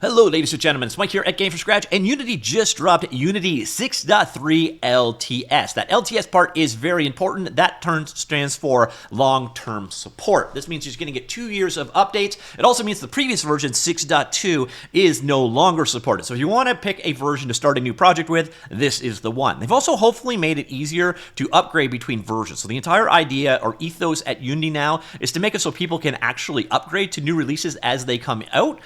Hello, ladies and gentlemen, it's Mike here at Gamefromscratch, and Unity just dropped Unity 6.3 LTS. That LTS part is very important. That stands for long-term support. This means you're going to get 2 years of updates. It also means the previous version, 6.2, is no longer supported. So if you want to pick a version to start a new project with, this is the one. They've also hopefully made it easier to upgrade between versions. So the entire idea or ethos at Unity now is to make it so people can actually upgrade to new releases as they come out.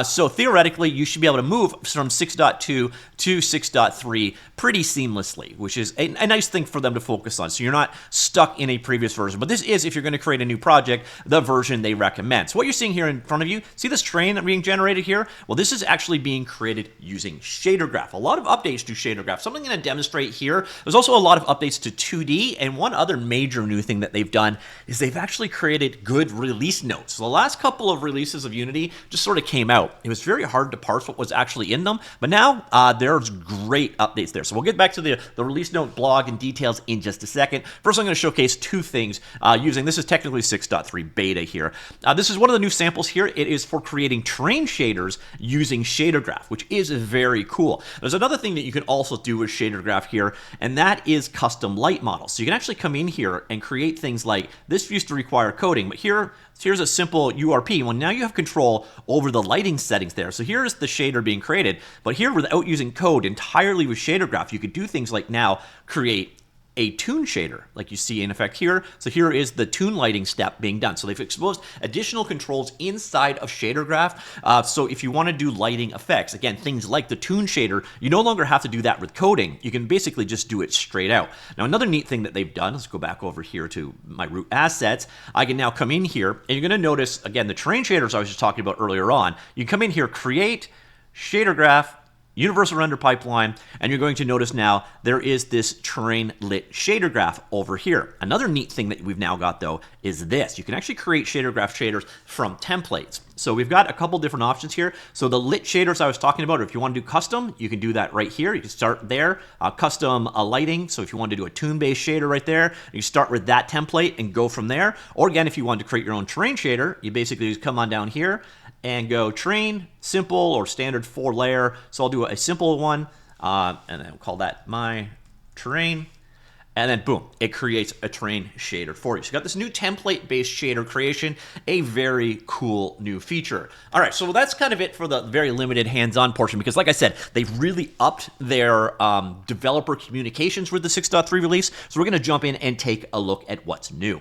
So theoretically, you should be able to move from 6.2 to 6.3 pretty seamlessly, which is a nice thing for them to focus on. So you're not stuck in a previous version. But this is, if you're going to create a new project, the version they recommend. So what you're seeing here in front of you, see this train being generated here? Well, this is actually being created using shader graph. A lot of updates to shader graph. Something I'm going to demonstrate here. There's also a lot of updates to 2D. And one other major new thing that they've done is they've actually created good release notes. So the last couple of releases of Unity just sort of came out. It was very hard to parse what was actually in them, but now there's great updates there. So we'll get back to the release note blog and details in just a second. First, I'm going to showcase two things using, this is technically 6.3 beta here. This is one of the new samples here. It is for creating terrain shaders using shader graph, which is very cool. There's another thing that you can also do with shader graph here, and that is custom light models. So you can actually come in here and create things like, this used to require coding, but here's a simple URP. Well, now you have control over the lighting settings there. So here's the shader being created, but here without using code, entirely with shader graph, you could do things like now create a toon shader, like you see in effect here. So here is the toon lighting step being done. So they've exposed additional controls inside of shader graph. So if you want to do lighting effects, again, things like the toon shader, you no longer have to do that with coding. You can basically just do it straight out. Now, another neat thing that they've done, let's go back over here to my root assets. I can now come in here, and you're going to notice, again, the terrain shaders I was just talking about earlier on. You come in here, create shader graph, universal render pipeline, and you're going to notice now there is this terrain lit shader graph over here. Another neat thing that we've now got though is this. You can actually create shader graph shaders from templates. So we've got a couple different options here. So the lit shaders I was talking about, if you want to do custom, you can do that right here. You can start there. Custom lighting. So if you want to do a toon-based shader right there, you start with that template and go from there. Or again, if you want to create your own terrain shader, you basically just come on down here and go terrain, simple or standard 4-layer. So I'll do a simple one, and then I'll call that my terrain. And then boom, it creates a terrain shader for you. So you got this new template-based shader creation, a very cool new feature. All right, so that's kind of it for the very limited hands-on portion, because like I said, they've really upped their developer communications with the 6.3 release. So we're gonna jump in and take a look at what's new.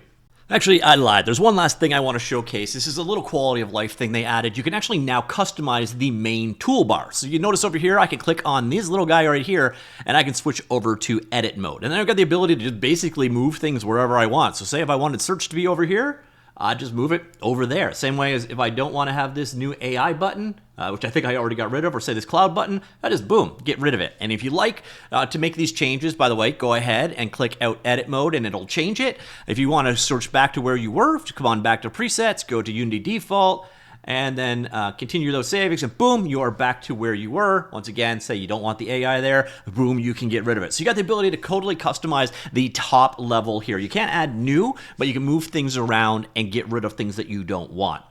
Actually, I lied. There's one last thing I want to showcase. This is a little quality of life thing they added. You can actually now customize the main toolbar. So you notice over here, I can click on this little guy right here, and I can switch over to edit mode. And then I've got the ability to just basically move things wherever I want. So say if I wanted search to be over here, I just move it over there. Same way as if I don't want to have this new AI button, which I think I already got rid of, or say this cloud button, I just boom, get rid of it. And if you like to make these changes, by the way, go ahead and click out edit mode and it'll change it. If you want to search back to where you were, come on back to presets, go to Unity default, and then continue those savings, and boom, you are back to where you were. Once again, say you don't want the AI there, boom, you can get rid of it. So you got the ability to totally customize the top level here. You can't add new, but you can move things around and get rid of things that you don't want.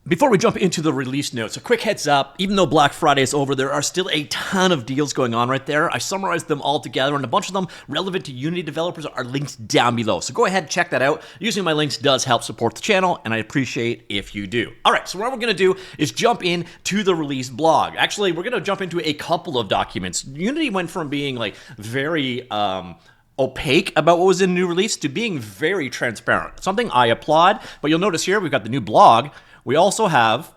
Before we jump into the release notes, a quick heads up, even though Black Friday is over, there are still a ton of deals going on right there. I summarized them all together, and a bunch of them relevant to Unity developers are linked down below. So go ahead and check that out. Using my links does help support the channel, and I appreciate if you do. All right, so what we're going to do is jump in to the release blog. Actually, we're going to jump into a couple of documents. Unity went from being like very opaque about what was in the new release to being very transparent. Something I applaud, but you'll notice here we've got the new blog. We also have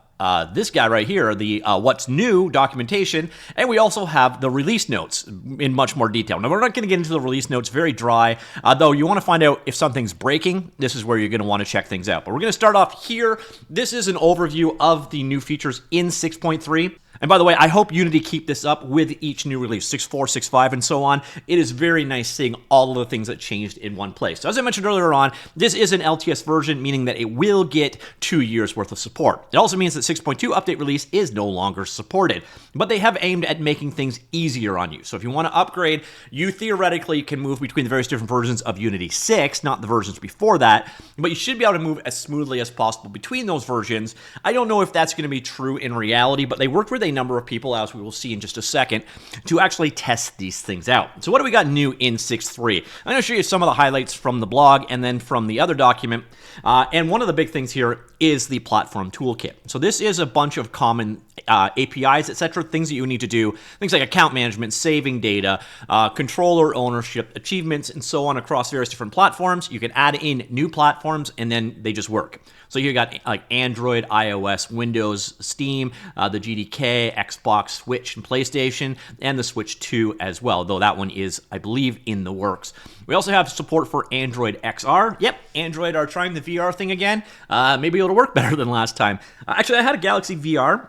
this guy right here, the what's new documentation, and we also have the release notes in much more detail. Now, we're not going to get into the release notes, very dry, though you want to find out if something's breaking, this is where you're going to want to check things out. But we're going to start off here. This is an overview of the new features in 6.3. And by the way, I hope Unity keep this up with each new release, 6.4, 6.5, and so on. It is very nice seeing all of the things that changed in one place. So as I mentioned earlier on, this is an LTS version, meaning that it will get 2 years worth of support. It also means that 6.2 update release is no longer supported, but they have aimed at making things easier on you. So if you want to upgrade, you theoretically can move between the various different versions of Unity 6, not the versions before that, but you should be able to move as smoothly as possible between those versions. I don't know if that's going to be true in reality, but they worked with a number of people, as we will see in just a second, to actually test these things out. So what do we got new in 6.3? I'm going to show you some of the highlights from the blog and then from the other document. And one of the big things here is the platform toolkit. So this is a bunch of common APIs, etc., things that you need to do, things like account management, saving data, controller ownership, achievements, and so on across various different platforms. You can add in new platforms, and then they just work. So you got like Android, iOS, Windows, Steam, the GDK, Xbox, Switch, and PlayStation, and the Switch 2 as well, though that one is, I believe, in the works. We also have support for Android XR. Yep, Android are trying the VR thing again. Maybe it'll work better than last time. Actually, I had a Galaxy VR,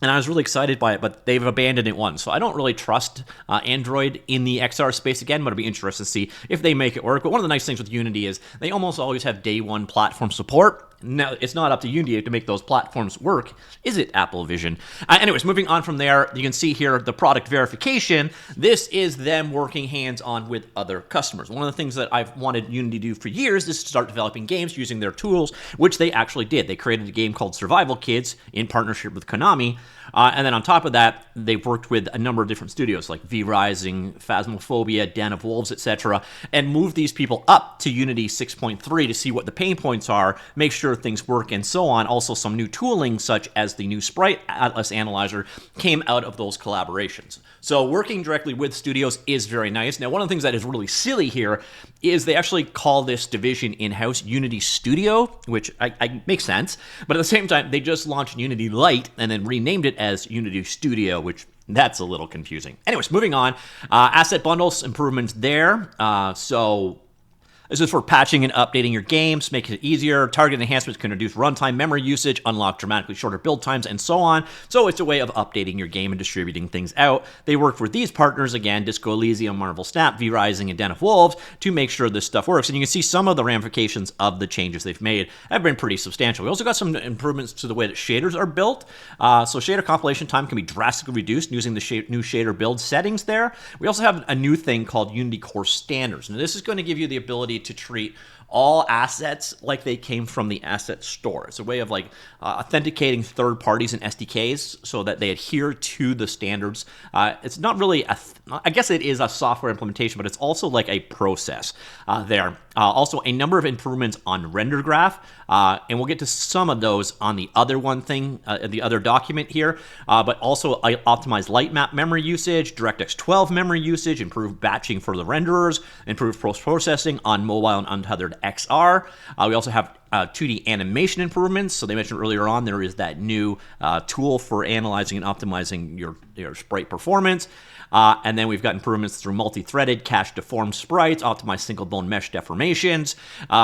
and I was really excited by it, but they've abandoned it once. So I don't really trust Android in the XR space again, but it'll be interesting to see if they make it work. But one of the nice things with Unity is they almost always have day one platform support. Now, it's not up to Unity to make those platforms work, is it, Apple Vision? Anyways, moving on from there, you can see here the product verification. This is them working hands-on with other customers. One of the things that I've wanted Unity to do for years is to start developing games using their tools, which they actually did. They created a game called Survival Kids in partnership with Konami. And then on top of that, they've worked with a number of different studios like V-Rising, Phasmophobia, Den of Wolves, etc., and moved these people up to Unity 6.3 to see what the pain points are, make sure things work, and so on. Also, some new tooling, such as the new Sprite Atlas Analyzer, came out of those collaborations. So working directly with studios is very nice. Now, one of the things that is really silly here is they actually call this division in-house Unity Studio, which I makes sense. But at the same time, they just launched Unity Lite and then renamed it as Unity Studio, which that's a little confusing. Anyways, moving on. Asset bundles, improvements there. So this is for patching and updating your games, making it easier. Targeted enhancements can reduce runtime memory usage, unlock dramatically shorter build times, and so on. So it's a way of updating your game and distributing things out. They worked with these partners, again, Disco Elysium, Marvel Snap, V-Rising, and Den of Wolves, to make sure this stuff works. And you can see some of the ramifications of the changes they've made have been pretty substantial. We also got some improvements to the way that shaders are built. So shader compilation time can be drastically reduced using the new shader build settings there. We also have a new thing called Unity Core Standards. Now, this is going to give you the ability to treat all assets like they came from the asset store. It's a way of like authenticating third parties and SDKs so that they adhere to the standards. It's not really, I guess it is a software implementation, but it's also like a process there. Also, a number of improvements on render graph, and we'll get to some of those on the other the other document here, but also optimized light map memory usage, DirectX 12 memory usage, improved batching for the renderers, improved post-processing on mobile and untethered XR. We also have 2D animation improvements. So they mentioned earlier on there is that new tool for analyzing and optimizing your sprite performance. And then we've got improvements through multi-threaded, cache-deformed sprites, optimized single-bone mesh deformations,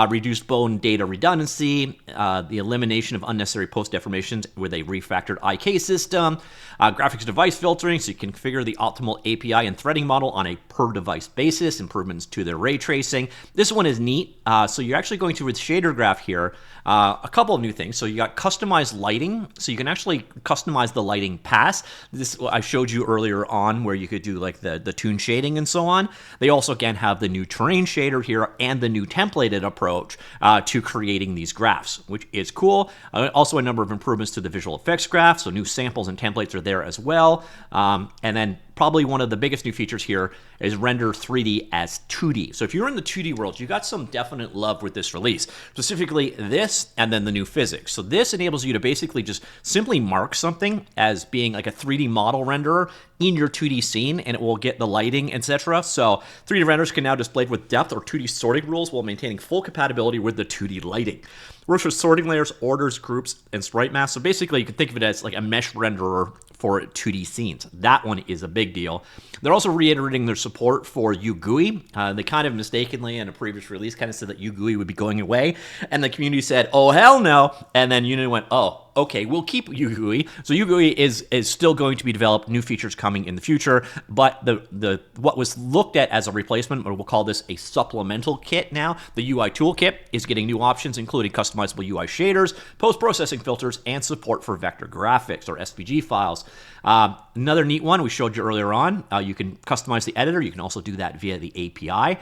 reduced bone data redundancy, the elimination of unnecessary post-deformations with a refactored IK system, graphics device filtering, so you can configure the optimal API and threading model on a per-device basis, improvements to their ray tracing. This one is neat. So you're actually going to, with shader graph here, a couple of new things. So you got customized lighting, so you can actually customize the lighting pass. This I showed you earlier on where you could do like the toon shading and so on. They also, again, have the new terrain shader here and the new templated approach to creating these graphs, which is cool. Also a number of improvements to the visual effects graph, so new samples and templates are there as well. And then probably one of the biggest new features here is render 3D as 2D. So if you're in the 2D world, you got some definite love with this release, specifically this and then the new physics. So this enables you to basically just simply mark something as being like a 3D model renderer in your 2D scene, and it will get the lighting, etc. So 3D renders can now display with depth or 2D sorting rules while maintaining full compatibility with the 2D lighting. Works with sorting layers, orders, groups, and sprite masks. So basically, you can think of it as like a mesh renderer for 2D scenes. That one is a big deal. They're also reiterating their support for UGUI. They kind of mistakenly in a previous release kind of said that UGUI would be going away, and the community said, "Oh hell no!" And then Unity went, "Oh, okay, we'll keep UGUI." So UGUI is still going to be developed, new features coming in the future, but the what was looked at as a replacement, or we'll call this a supplemental kit now, the UI toolkit is getting new options, including customizable UI shaders, post-processing filters, and support for vector graphics or SVG files. Another neat one we showed you earlier on, you can customize the editor. You can also do that via the API.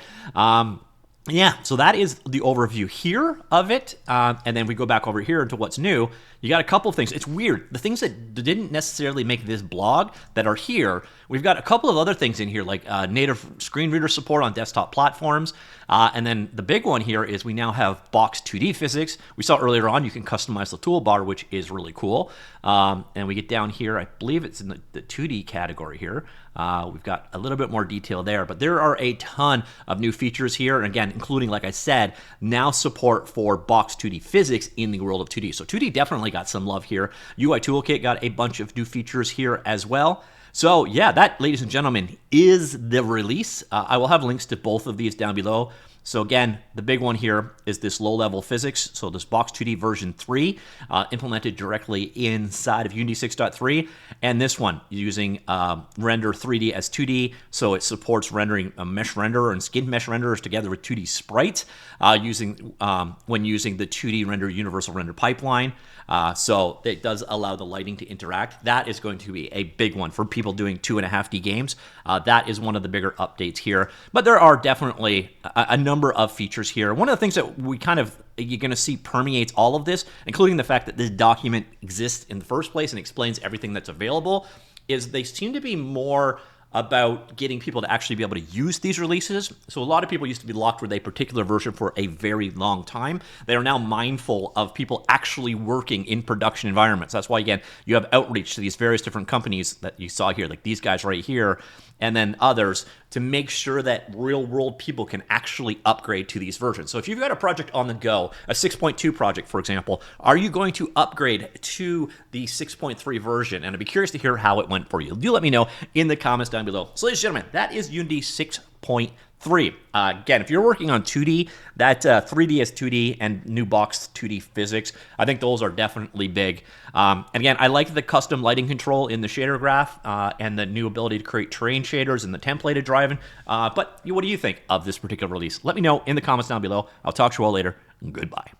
Yeah, so that is the overview here of it. And then we go back over here to what's new. You got a couple of things. It's weird. The things that didn't necessarily make this blog that are here, we've got a couple of other things in here, like native screen reader support on desktop platforms. And then the big one here is we now have box 2D physics. We saw earlier on you can customize the toolbar, which is really cool. And we get down here, I believe it's in the 2D category here. We've got a little bit more detail there, but there are a ton of new features here. And again, including, like I said, now support for box 2D physics in the world of 2D. So 2D definitely got some love here. UI Toolkit got a bunch of new features here as well. So yeah, that, ladies and gentlemen, is the release. I will have links to both of these down below. So again, the big one here is this low-level physics. So this Box 2D version 3 implemented directly inside of Unity 6.3. And this one using render 3D as 2D. So it supports rendering a mesh renderer and skin mesh renderers together with 2D sprites when using the 2D render universal render pipeline. So it does allow the lighting to interact. That is going to be a big one for people doing 2.5D games. That is one of the bigger updates here. But there are definitely a number of features here. One of the things that you're going to see permeates all of this, including the fact that this document exists in the first place and explains everything that's available, is they seem to be more about getting people to actually be able to use these releases. So a lot of people used to be locked with a particular version for a very long time. They are now mindful of people actually working in production environments. That's why, again, you have outreach to these various different companies that you saw here, like these guys right here, and then others, to make sure that real-world people can actually upgrade to these versions. So if you've got a project on the go, a 6.2 project, for example, are you going to upgrade to the 6.3 version? And I'd be curious to hear how it went for you. Do let me know in the comments down below. So, ladies and gentlemen, that is Unity 6.3. Again, if you're working on 2D, that 3D as 2D and new box 2D physics, I think those are definitely big. And again, I like the custom lighting control in the shader graph and the new ability to create terrain shaders and the templated driving. But what do you think of this particular release? Let me know in the comments down below. I'll talk to you all later. Goodbye.